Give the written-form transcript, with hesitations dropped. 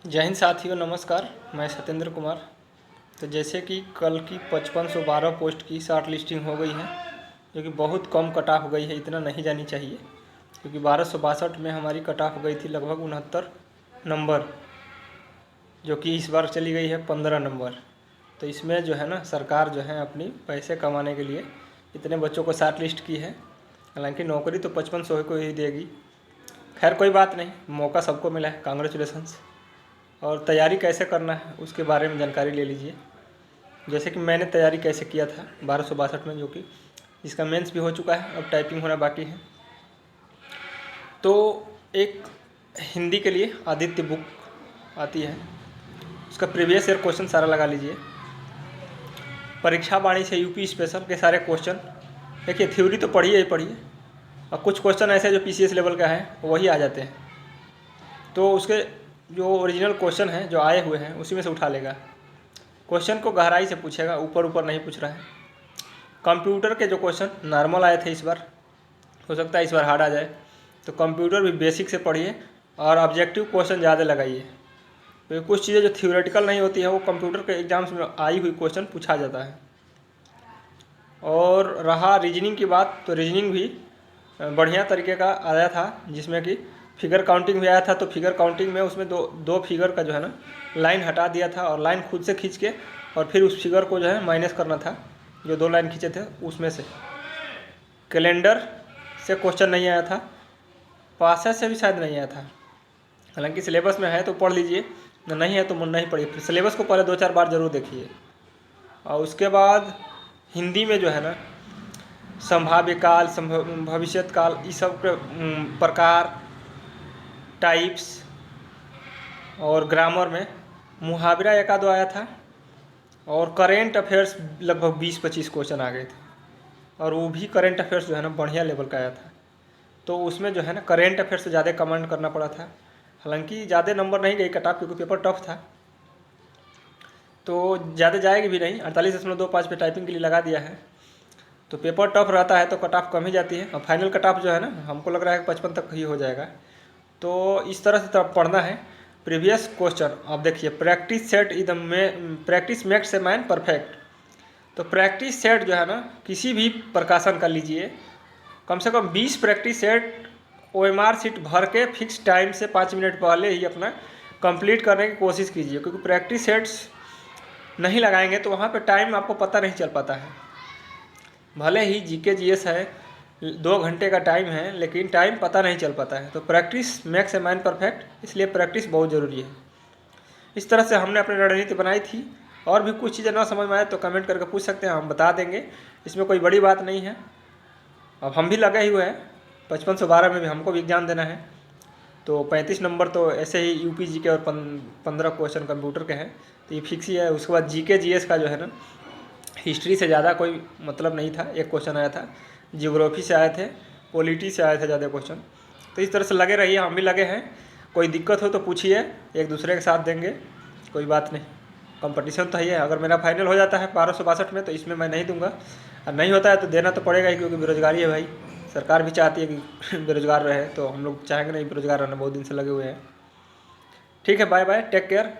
जय हिंद साथियों, नमस्कार। मैं सत्येंद्र कुमार। तो जैसे कि कल की 5512 पोस्ट की शॉर्ट लिस्टिंग हो गई है, जो कि बहुत कम कट ऑफ हो गई है। इतना नहीं जानी चाहिए, क्योंकि 1262 में हमारी कट ऑफ गई थी लगभग 69 नंबर, जो कि इस बार चली गई है 15 नंबर। तो इसमें जो है ना, सरकार जो है अपनी पैसे कमाने के लिए इतने बच्चों को शॉर्ट लिस्ट की है। हालांकि नौकरी तो 5500 को ही देगी। खैर कोई बात नहीं, मौका सबको मिला है, कांग्रेचुलेसन्स। और तैयारी कैसे करना है उसके बारे में जानकारी ले लीजिए। जैसे कि मैंने तैयारी कैसे किया था 1262 में, जो कि इसका मेंस भी हो चुका है, अब टाइपिंग होना बाकी है। तो एक हिंदी के लिए आदित्य बुक आती है, उसका प्रीवियस ईयर क्वेश्चन सारा लगा लीजिए। परीक्षा वाणी से यूपी स्पेशल के सारे क्वेश्चन, देखिए थ्योरी तो पढ़िए ही पढ़िए, और कुछ क्वेश्चन ऐसे जो पीसीएस लेवल का है वही आ जाते हैं। तो उसके जो ओरिजिनल क्वेश्चन हैं जो आए हुए हैं उसी में से उठा लेगा। क्वेश्चन को गहराई से पूछेगा, ऊपर ऊपर नहीं पूछ रहा है। कंप्यूटर के जो क्वेश्चन नॉर्मल आए थे इस बार, हो सकता है इस बार हार्ड आ जाए, तो कंप्यूटर भी बेसिक से पढ़िए और ऑब्जेक्टिव क्वेश्चन ज़्यादा लगाइए। तो कुछ चीज़ें जो थ्योरेटिकल नहीं होती है वो कंप्यूटर के एग्जाम्स में आई हुई क्वेश्चन पूछा जाता है। और रहा रीजनिंग की बात, तो रीजनिंग भी बढ़िया तरीके का आया था, जिसमें कि फिगर काउंटिंग भी आया था। तो फिगर काउंटिंग में उसमें दो फिगर का जो है ना लाइन हटा दिया था, और लाइन खुद से खींच के और फिर उस फिगर को जो है माइनस करना था, जो दो लाइन खींचे थे उसमें से। कैलेंडर से क्वेश्चन नहीं आया था, पासा से भी शायद नहीं आया था। हालांकि सिलेबस में है तो पढ़ लीजिए, नहीं है तो मन नहीं पढ़िए। सिलेबस को पहले 2-4 बार जरूर देखिए। और उसके बाद हिंदी में जो है ना संभाव्य काल, भविष्यत काल, ये सब प्रकार, टाइप्स, और ग्रामर में मुहावरा एक आधो आया था। और करेंट अफेयर्स लगभग 20-25 क्वेश्चन आ गए थे, और वो भी करेंट अफेयर्स जो है ना बढ़िया लेवल का आया था। तो उसमें जो है ना करेंट अफेयर्स से ज़्यादा कमांड करना पड़ा था। हालांकि ज़्यादा नंबर नहीं गई कट ऑफ, क्योंकि पेपर टफ था, तो ज़्यादा जाएगी भी नहीं। 48.25 पे टाइपिंग के लिए लगा दिया है। तो पेपर टफ रहता है तो कट ऑफ कम ही जाती है, और फाइनल कट ऑफ जो है ना हमको लग रहा है 55 तक ही हो जाएगा। तो इस तरह से पढ़ना है। प्रीवियस क्वेश्चन आप देखिए, practice set is the practice makes a man perfect. तो प्रैक्टिस सेट जो है ना किसी भी प्रकाशन का लीजिए, कम से कम 20 प्रैक्टिस सेट OMR शीट भर के फिक्स टाइम से 5 मिनट पहले ही अपना कंप्लीट करने की कोशिश कीजिए, क्योंकि प्रैक्टिस सेट्स नहीं लगाएंगे तो वहाँ पे टाइम आपको पता नहीं चल पाता है। भले ही जीके जीएस है, 2 घंटे का टाइम है, लेकिन टाइम पता नहीं चल पाता है। तो practice makes a man perfect, इसलिए प्रैक्टिस बहुत ज़रूरी है। इस तरह से हमने अपनी रणनीति बनाई थी। और भी कुछ चीज़ें ना समझ में आए तो कमेंट करके पूछ सकते हैं, हम बता देंगे। इसमें कोई बड़ी बात नहीं है। अब हम भी लगे हुए हैं, 5512 में भी हमको भी एग्जाम देना है। तो 35 नंबर तो ऐसे ही यूपी जी के, और 15 क्वेश्चन कंप्यूटर के हैं, तो ये फिक्स ही है। उसके बाद जीके जीएस का जो है ना, हिस्ट्री से ज़्यादा कोई मतलब नहीं था, एक क्वेश्चन आया था। जियोग्राफी से आए थे, पॉलिटी से आए थे ज़्यादा क्वेश्चन। तो इस तरह से लगे रहिए, हम भी लगे हैं। कोई दिक्कत हो तो पूछिए, एक दूसरे के साथ देंगे, कोई बात नहीं। कंपटीशन तो है। अगर मेरा फाइनल हो जाता है 1262 में तो इसमें मैं नहीं दूंगा, और नहीं होता है तो देना तो पड़ेगा ही, क्योंकि बेरोजगारी है भाई। सरकार भी चाहती है कि बेरोजगार रहे, तो हम लोग चाहेंगे नहीं बेरोजगार रहना, बहुत दिन से लगे हुए हैं। ठीक है, बाय बाय, टेक केयर।